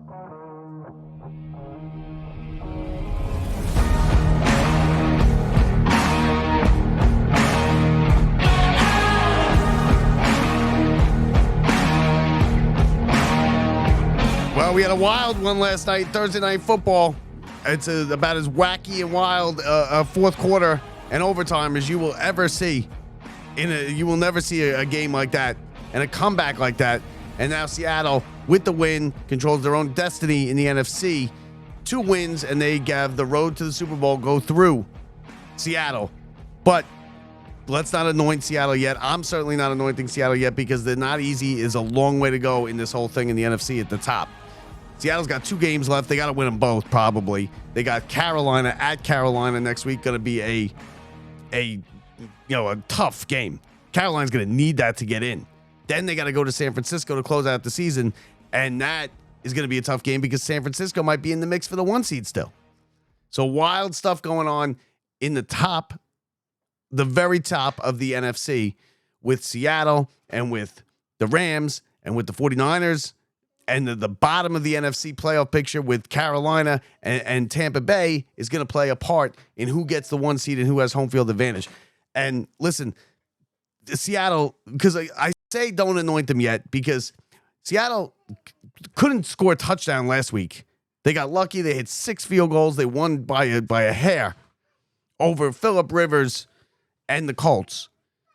Well, we had a wild one last night, Thursday Night Football. It's about as wacky and wild a fourth quarter and overtime as you will ever see. You will never see a game like that and a comeback like that. And now Seattle, with the win, controls their own destiny in the NFC. 2 wins, and they have the road to the Super Bowl go through Seattle. But let's not anoint Seattle yet. I'm certainly not anointing Seattle yet because they're not easy. Is a long way to go in this whole thing in the NFC at the top. Seattle's got 2 games left. They got to win them both, probably. They got Carolina at Carolina next week. Going to be a tough game. Carolina's going to need that to get in. Then they got to go to San Francisco to close out the season, and that is going to be a tough game because San Francisco might be in the mix for the 1 seed still. So wild stuff going on in the very top of the NFC with Seattle and with the Rams and with the 49ers. And the bottom of the NFC playoff picture with Carolina and Tampa Bay is going to play a part in who gets the 1 seed and who has home field advantage. And listen, Seattle, because I say don't anoint them yet because Seattle couldn't score a touchdown last week. They got lucky. They hit 6 field goals. They won by a hair over Phillip Rivers and the Colts.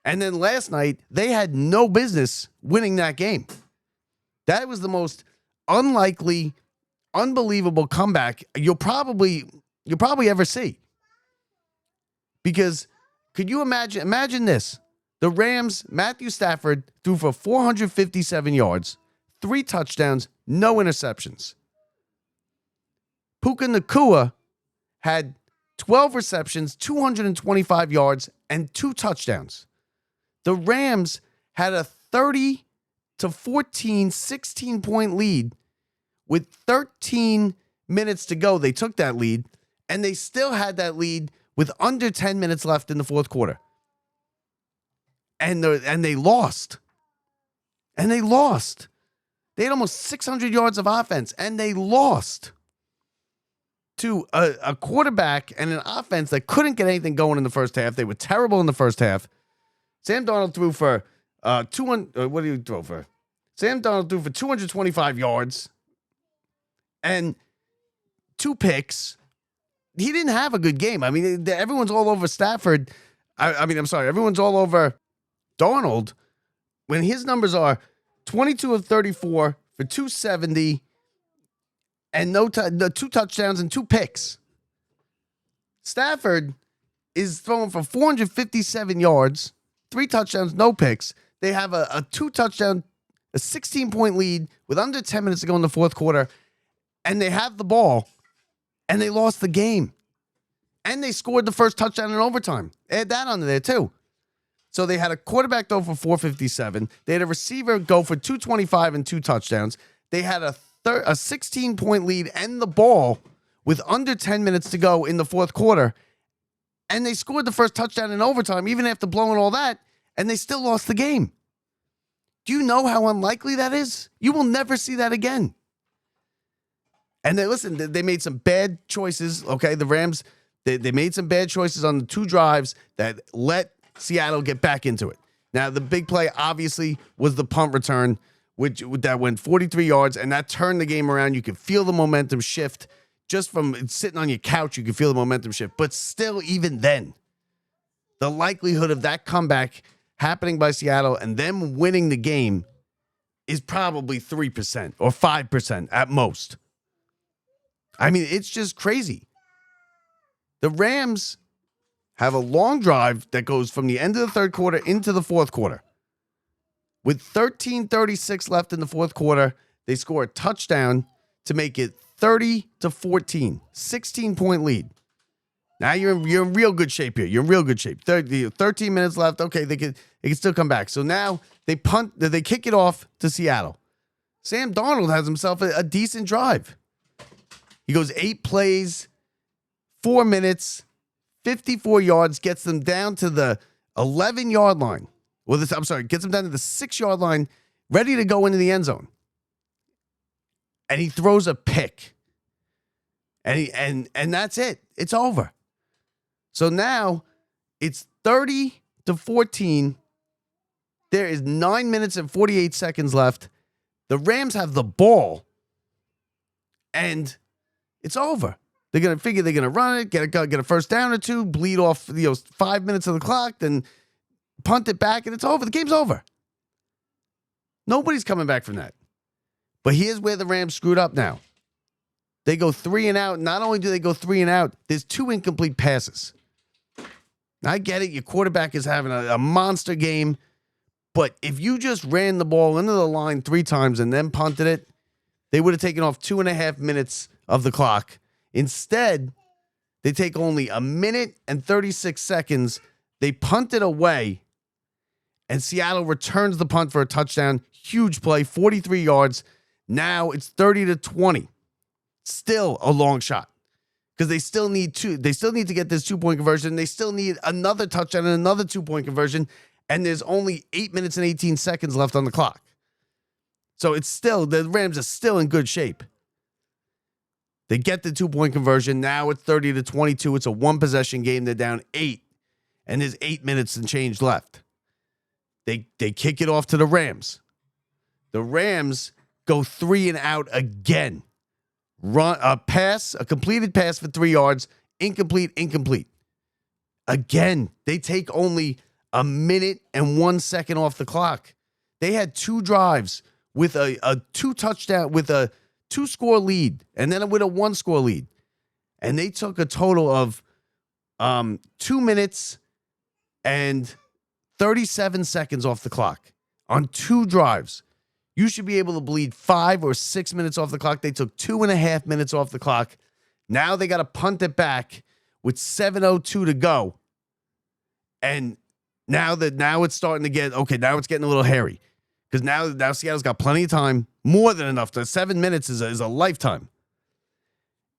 And then last night, they had no business winning that game. That was the most unlikely, unbelievable comeback you'll probably ever see. Because could you imagine this? The Rams, Matthew Stafford threw for 457 yards, 3 touchdowns, no interceptions. Puka Nacua had 12 receptions, 225 yards, and 2 touchdowns. The Rams had a 30-14, 16-point lead with 13 minutes to go. They took that lead, and they still had that lead with under 10 minutes left in the fourth quarter. And they lost. And they lost. They had almost 600 yards of offense, and they lost to a quarterback and an offense that couldn't get anything going in the first half. They were terrible in the first half. Sam Darnold threw for what do you throw for? Sam Darnold threw for 225 yards and 2 picks. He didn't have a good game. I mean, everyone's all over Stafford. Everyone's all over Darnold when his numbers are 22 of 34 for 270 and the 2 touchdowns and 2 picks. Stafford is throwing for 457 yards, 3 touchdowns, no picks. They have a 2-touchdown, a 16-point lead with under 10 minutes to go in the fourth quarter, and they have the ball, and they lost the game. And they scored the first touchdown in overtime. Add that onto there, too. So they had a quarterback go for 457. They had a receiver go for 225 and 2 touchdowns. They had a 16-point lead and the ball with under 10 minutes to go in the fourth quarter. And they scored the first touchdown in overtime, even after blowing all that, and they still lost the game. Do you know how unlikely that is? You will never see that again. And they made some bad choices, okay? The Rams, they made some bad choices on the 2 drives that let Seattle get back into it. Now, the big play, obviously, was the punt return, that went 43 yards, and that turned the game around. You could feel the momentum shift. Just from sitting on your couch, you could feel the momentum shift. But still, even then, the likelihood of that comeback happening by Seattle and them winning the game is probably 3% or 5% at most. I mean, it's just crazy. The Rams have a long drive that goes from the end of the third quarter into the fourth quarter. With 13:36 left in the fourth quarter, they score a touchdown to make it 30-14, 16-point lead. Now you're in real good shape here. You're in real good shape. 13 minutes left. Okay, they can still come back. So now they kick it off to Seattle. Sam Darnold has himself a decent drive. He goes 8 plays, 4 minutes, 54 yards, gets them down to the 11-yard line. Gets them down to the 6-yard line, ready to go into the end zone. and he throws a pick. And that's it. It's over. So now it's 30-14. There is 9 minutes and 48 seconds left. The Rams have the ball, and it's over. They're going to figure they're going to run it, get a first down or two, bleed off 5 minutes of the clock, then punt it back, and it's over. The game's over. Nobody's coming back from that. But here's where the Rams screwed up now. They go 3 and out. Not only do they go 3 and out, there's 2 incomplete passes. I get it. Your quarterback is having a monster game. But if you just ran the ball into the line 3 times and then punted it, they would have taken off 2.5 minutes of the clock. Instead, they take only 1 minute and 36 seconds. They punt it away, and Seattle returns the punt for a touchdown. Huge play, 43 yards. Now it's 30-20. Still a long shot because they still need to get this 2-point conversion. They still need another touchdown and another 2-point conversion. And there's only 8 minutes and 18 seconds left on the clock. So it's still, the Rams are still in good shape. They get the 2-point conversion. Now it's 30-22. It's a 1-possession game. They're down 8. And there's 8 minutes and change left. They kick it off to the Rams. The Rams go 3 and out again. Run a completed pass for 3 yards. Incomplete. Again, they take only 1 minute and 1 second off the clock. They had 2 drives with a 2-touchdown, with a 2-score lead, and then with a 1-score lead. And they took a total of 2 minutes and 37 seconds off the clock on 2 drives. You should be able to bleed 5 or 6 minutes off the clock. They took 2.5 minutes off the clock. Now they got to punt it back with 7:02 to go. And now it's starting to get, okay, now it's getting a little hairy. Because now Seattle's got plenty of time, more than enough. 7 minutes is a lifetime.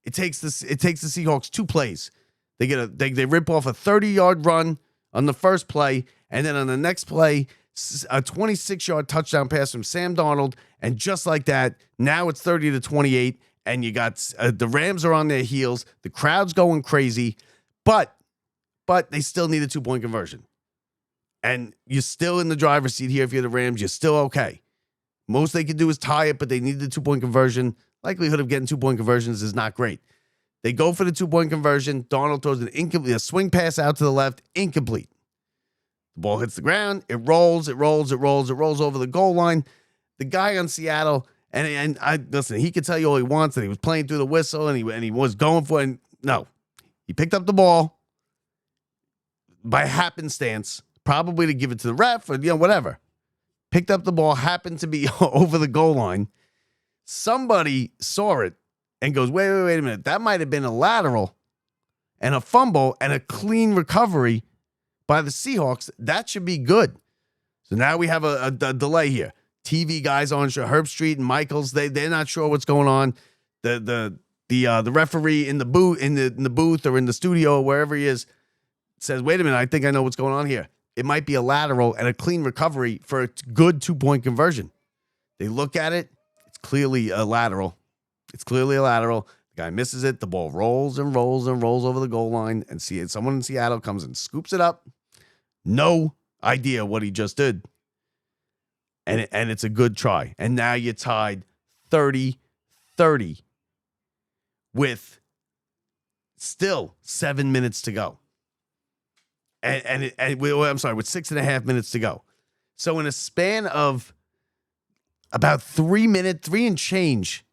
It takes the Seahawks 2 plays. They rip off a 30-yard run on the first play, and then on the next play, a 26-yard touchdown pass from Sam Darnold, and just like that, now it's 30-28, and you got the Rams are on their heels. The crowd's going crazy, but they still need a 2-point conversion. And you're still in the driver's seat here if you're the Rams. You're still okay. Most they can do is tie it, but they need the 2-point conversion. Likelihood of getting 2-point conversions is not great. They go for the 2-point conversion. Darnold throws a swing pass out to the left, incomplete. The ball hits the ground. It rolls over the goal line. The guy on Seattle, and I listen, he can tell you all he wants that he was playing through the whistle and he was going for it. And no, he picked up the ball by happenstance, probably to give it to the ref or whatever. Picked up the ball, happened to be over the goal line. Somebody saw it and goes, wait a minute. That might have been a lateral and a fumble and a clean recovery by the Seahawks. That should be good. So now we have a delay here. TV guys on Herb Street and Michaels, they're not sure what's going on. The referee in the booth or in the studio or wherever he is says, wait a minute, I think I know what's going on here. It might be a lateral and a clean recovery for a good 2-point conversion. They look at it. It's clearly a lateral. The guy misses it. The ball rolls and rolls and rolls over the goal line, and someone in Seattle comes and scoops it up. No idea what he just did. And it's a good try. And now you're tied 30-30 with still 7 minutes to go. With 6.5 minutes to go. So in a span of about 3 and change,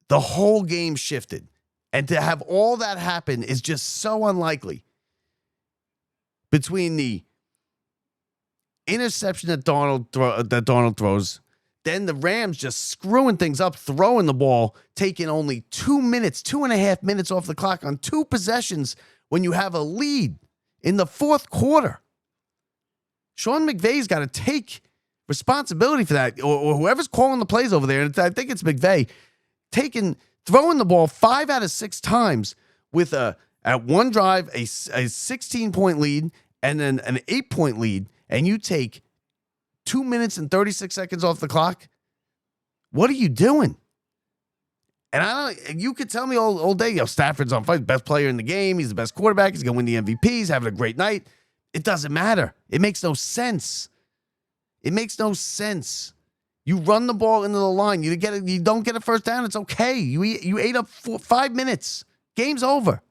the whole game shifted. And to have all that happen is just so unlikely. Between the interception that Darnold throws, then the Rams just screwing things up, throwing the ball, taking only 2.5 minutes off the clock on 2 possessions when you have a lead in the fourth quarter. Sean McVay's got to take responsibility for that, or whoever's calling the plays over there. And I think it's McVay throwing the ball 5 out of 6 times with at one drive a 16-point lead and then an 8-point lead, and you take 2 minutes and 36 seconds off the clock. What are you doing? And you could tell me all day, Stafford's on fire, best player in the game. He's the best quarterback. He's going to win the MVP. He's having a great night. It doesn't matter. It makes no sense. It makes no sense. You run the ball into the line. You don't get a first down. It's okay. You ate up 5 minutes. Game's over.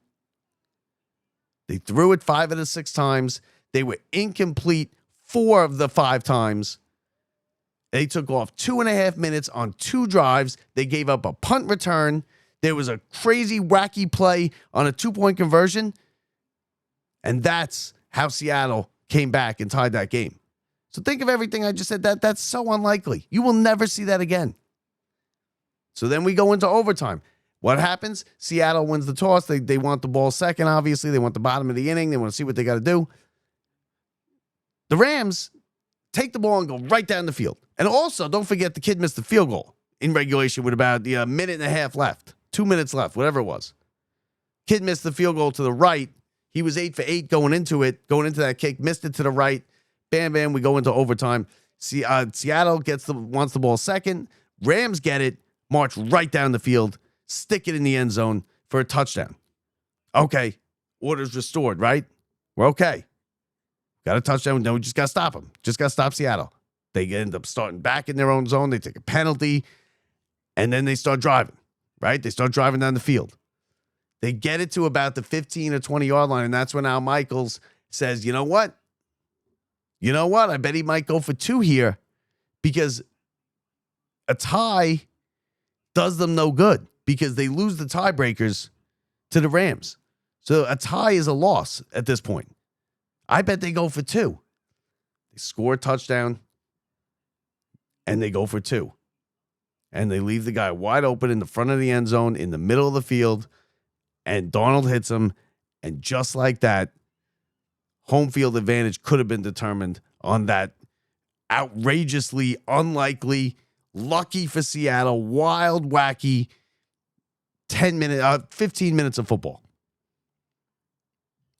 They threw it 5 out of 6 times. They were incomplete 4 of the 5 times. They took off 2.5 minutes on 2 drives. They gave up a punt return. There was a crazy, wacky play on a 2-point conversion. And that's how Seattle came back and tied that game. So think of everything I just said. That's so unlikely. You will never see that again. So then we go into overtime. What happens? Seattle wins the toss. They want the ball second, obviously. They want the bottom of the inning. They want to see what they got to do. The Rams take the ball and go right down the field. And also, don't forget, the kid missed the field goal in regulation with about a minute and a half left. 2 minutes left, whatever it was. Kid missed the field goal to the right. He was 8 for 8 going into that kick, missed it to the right. Bam, bam, we go into overtime. Seattle wants the ball second. Rams get it, march right down the field, stick it in the end zone for a touchdown. Okay, order's restored, right? We're okay. Got a touchdown. No, we just got to stop them. Just got to stop Seattle. They end up starting back in their own zone. They take a penalty, and then they start driving, right? They start driving down the field. They get it to about the 15 or 20-yard line, and that's when Al Michaels says, you know what? I bet he might go for 2 here because a tie does them no good because they lose the tiebreakers to the Rams. So a tie is a loss at this point. I bet they go for 2. They score a touchdown, and they go for 2. And they leave the guy wide open in the front of the end zone, in the middle of the field, and Darnold hits him. And just like that, home field advantage could have been determined on that outrageously unlikely, lucky for Seattle, wild, wacky 15 minutes of football.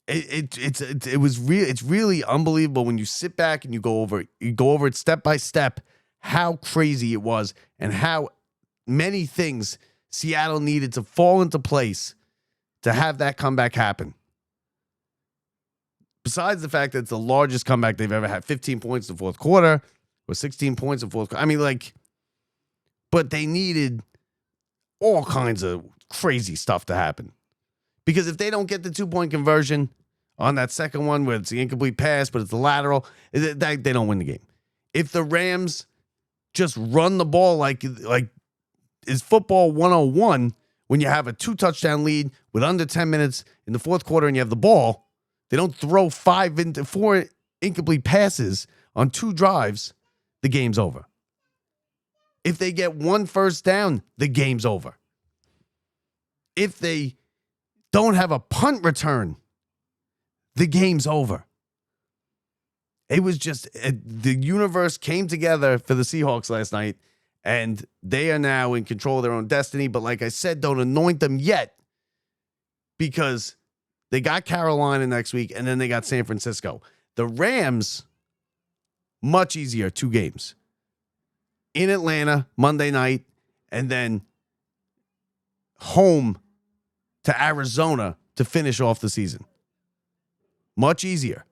It's really unbelievable when you sit back and you go over it step by step, how crazy it was and how many things Seattle needed to fall into place to have that comeback happen. Besides the fact that it's the largest comeback they've ever had, 15 points in the fourth quarter or 16 points in the fourth quarter. I mean, but they needed all kinds of crazy stuff to happen. Because if they don't get the 2-point conversion on that second one where it's the incomplete pass, but it's the lateral, they don't win the game. If the Rams just run the ball like is football 101 when you have a 2-touchdown lead with under 10 minutes in the fourth quarter and you have the ball, they don't throw 4 incomplete passes on 2 drives, the game's over. If they get 1 first down, the game's over. If they don't have a punt return, the game's over. It was just the universe came together for the Seahawks last night, and they are now in control of their own destiny. But like I said, don't anoint them yet because they got Carolina next week, and then they got San Francisco. The Rams, much easier, 2 games. In Atlanta, Monday night, and then home to Arizona to finish off the season. Much easier.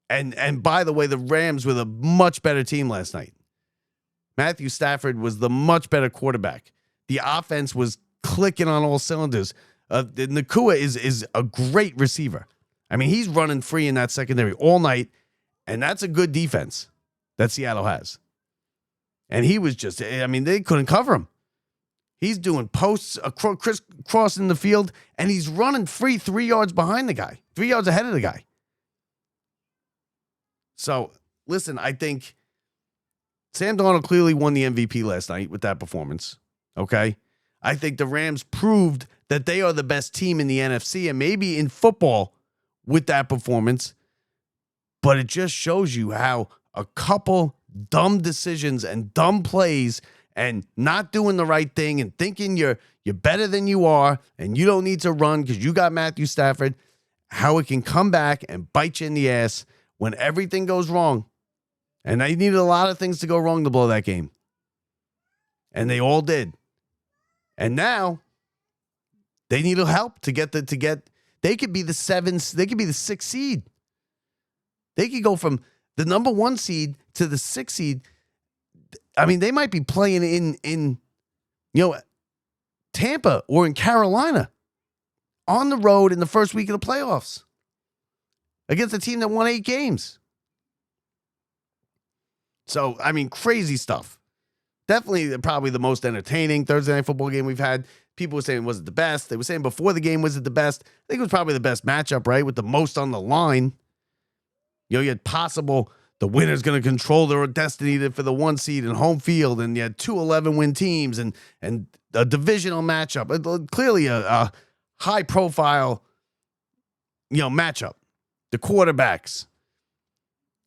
And by the way, the Rams were the much better team last night. Matthew Stafford was the much better quarterback. The offense was clicking on all cylinders. Nacua is a great receiver. I mean, he's running free in that secondary all night, and that's a good defense that Seattle has. And he was just, they couldn't cover him. He's doing posts crossing the field, and he's running free 3 yards behind the guy, 3 yards ahead of the guy. So, listen, I think Sam Darnold clearly won the MVP last night with that performance, okay? I think the Rams proved that they are the best team in the NFC and maybe in football with that performance, but it just shows you how a couple dumb decisions and dumb plays and not doing the right thing and thinking you're better than you are and you don't need to run because you got Matthew Stafford, how it can come back and bite you in the ass when everything goes wrong. And they needed a lot of things to go wrong to blow that game. And they all did. And now they need help to get they could be the 7th, they could be the 6th seed. They could go from the number 1 seed to the 6th seed. I mean, they might be playing in Tampa or in Carolina on the road in the first week of the playoffs against a team that won 8 games. So, I mean, crazy stuff. Definitely probably the most entertaining Thursday night football game we've had. People were saying, was it the best? They were saying before the game, was it the best? I think it was probably the best matchup, right? With the most on the line. You had possible, the winner's going to control their destiny for the 1 seed in home field, and you had 2 11-win teams and a divisional matchup. Clearly a high-profile, matchup. The quarterbacks.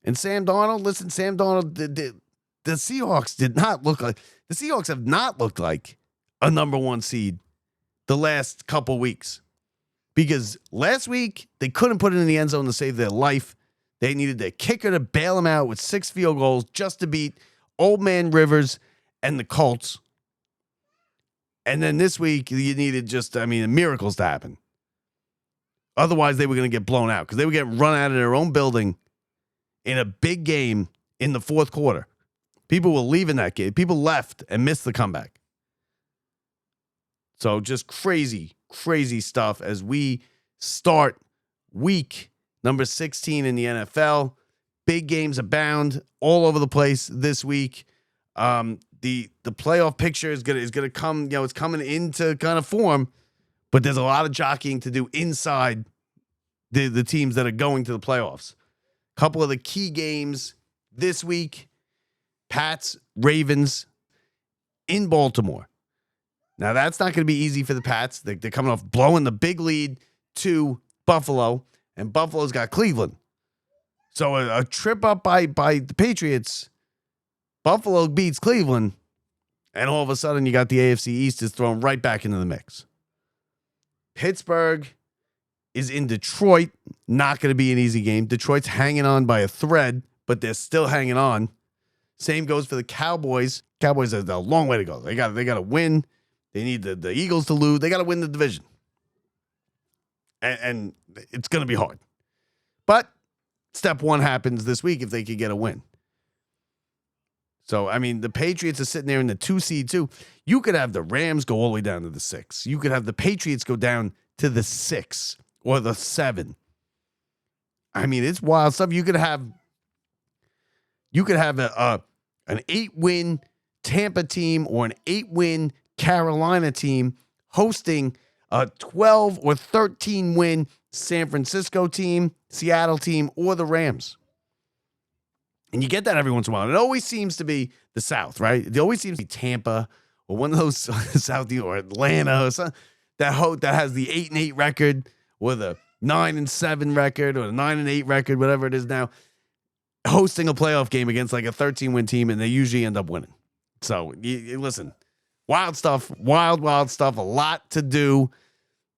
And Sam Darnold, listen, Sam Darnold, the Seahawks did not look like, the Seahawks have not looked like a number 1 seed the last couple weeks. Because last week, they couldn't put it in the end zone to save their life. They needed their kicker to bail them out with 6 field goals just to beat Old Man Rivers and the Colts. And then this week, you needed miracles to happen. Otherwise, they were going to get blown out because they were getting run out of their own building in a big game in the fourth quarter. People were leaving that game. People left and missed the comeback. So just crazy, crazy stuff as we start week number 16 in the NFL. Big games abound all over the place this week. The playoff picture is gonna come. It's coming into kind of form, but there's a lot of jockeying to do inside the teams that are going to the playoffs. A couple of the key games this week: Pats, Ravens in Baltimore. Now that's not going to be easy for the Pats. They're coming off blowing the big lead to Buffalo. And Buffalo's got Cleveland. So a trip up by the Patriots, Buffalo beats Cleveland, and all of a sudden you got the AFC East is thrown right back into the mix. Pittsburgh is in Detroit. Not going to be an easy game. Detroit's hanging on by a thread, but they're still hanging on. Same goes for the Cowboys. Cowboys have a long way to go. They got to win. They need the Eagles to lose. They got to win the division. And it's going to be hard. But step 1 happens this week if they could get a win. So, I mean, the Patriots are sitting there in the 2 seed too. You could have the Rams go all the way down to the 6. You could have the Patriots go down to the 6 or the 7. I mean, it's wild stuff. You could have an 8-win Tampa team or an 8-win Carolina team hosting a 12 or 13 win San Francisco team, Seattle team, or the Rams. And you get that every once in a while. It always seems to be the South, right? It always seems to be Tampa or one of those South or Atlanta or something that has the 8-8 record or the 9-7 record or the 9-8 record, whatever it is now, hosting a playoff game against like a 13-win team, and they usually end up winning. So listen. Wild stuff, wild stuff. A lot to do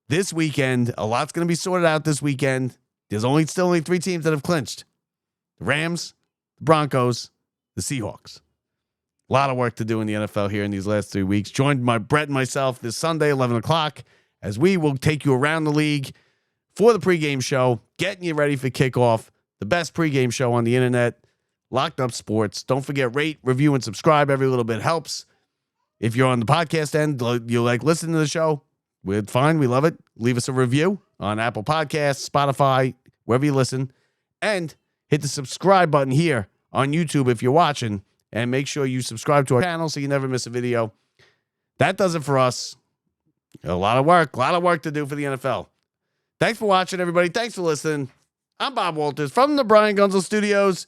this weekend. A lot's going to be sorted out this weekend. There's still only 3 teams that have clinched: the Rams, the Broncos, the Seahawks. A lot of work to do in the NFL here in these last 3 weeks. Join Brett and myself this Sunday, 11 o'clock, as we will take you around the league for the pregame show, getting you ready for kickoff. The best pregame show on the internet, Locked Up Sports. Don't forget, rate, review, and subscribe. Every little bit helps. If you're on the podcast end, you like listening to the show, we're fine. We love it. Leave us a review on Apple Podcasts, Spotify, wherever you listen. And hit the subscribe button here on YouTube if you're watching. And make sure you subscribe to our channel so you never miss a video. That does it for us. A lot of work to do for the NFL. Thanks for watching, everybody. Thanks for listening. I'm Bob Walters from the Brian Gunzel Studios.